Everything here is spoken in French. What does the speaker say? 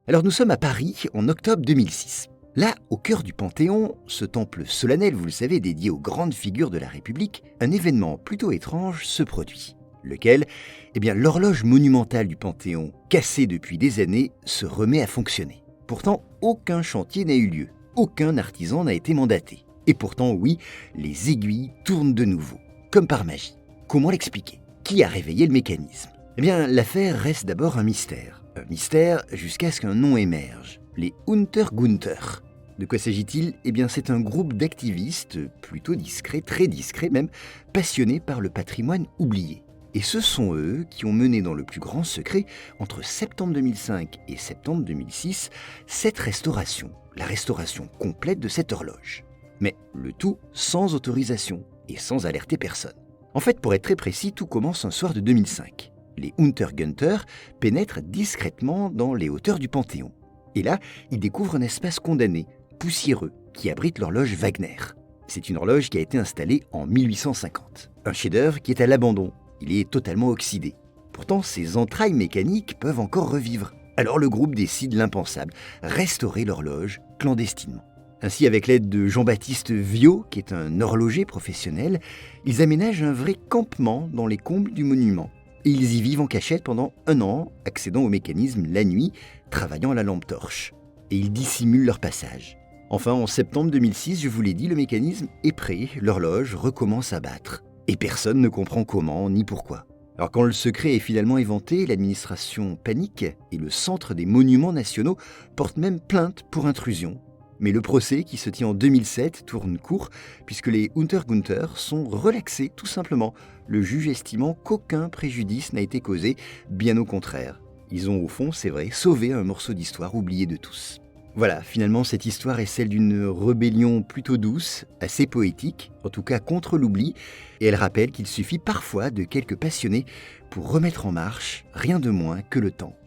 Alors nous sommes à Paris en octobre 2006. Là, au cœur du Panthéon, ce temple solennel, vous le savez, dédié aux grandes figures de la République, un événement plutôt étrange se produit. Lequel l'horloge monumentale du Panthéon, cassée depuis des années, se remet à fonctionner. Pourtant, aucun chantier n'a eu lieu, aucun artisan n'a été mandaté. Et pourtant, oui, les aiguilles tournent de nouveau, comme par magie. Comment l'expliquer? Qui a réveillé le mécanisme? L'affaire reste d'abord un mystère. Un mystère jusqu'à ce qu'un nom émerge, les Untergunther. De quoi s'agit-il? C'est un groupe d'activistes, plutôt discrets, très discrets même, passionnés par le patrimoine oublié. Et ce sont eux qui ont mené dans le plus grand secret, entre septembre 2005 et septembre 2006, cette restauration, la restauration complète de cette horloge. Mais le tout sans autorisation et sans alerter personne. En fait, pour être très précis, tout commence un soir de 2005. Les Untergunther pénètrent discrètement dans les hauteurs du Panthéon. Et là, ils découvrent un espace condamné, poussiéreux, qui abrite l'horloge Wagner. C'est une horloge qui a été installée en 1850. Un chef-d'œuvre qui est à l'abandon. Il est totalement oxydé. Pourtant, ses entrailles mécaniques peuvent encore revivre. Alors le groupe décide l'impensable, restaurer l'horloge clandestinement. Ainsi, avec l'aide de Jean-Baptiste Viau, qui est un horloger professionnel, ils aménagent un vrai campement dans les combles du monument. Et ils y vivent en cachette pendant 1 an, accédant au mécanisme la nuit, travaillant à la lampe torche. Et ils dissimulent leur passage. Enfin, en septembre 2006, je vous l'ai dit, le mécanisme est prêt, l'horloge recommence à battre. Et personne ne comprend comment ni pourquoi. Alors quand le secret est finalement éventé, l'administration panique et le Centre des Monuments Nationaux porte même plainte pour intrusion. Mais le procès, qui se tient en 2007, tourne court, puisque les Untergunther sont relaxés tout simplement, le juge estimant qu'aucun préjudice n'a été causé, bien au contraire. Ils ont au fond, c'est vrai, sauvé un morceau d'histoire oublié de tous. Voilà, finalement cette histoire est celle d'une rébellion plutôt douce, assez poétique, en tout cas contre l'oubli, et elle rappelle qu'il suffit parfois de quelques passionnés pour remettre en marche rien de moins que le temps.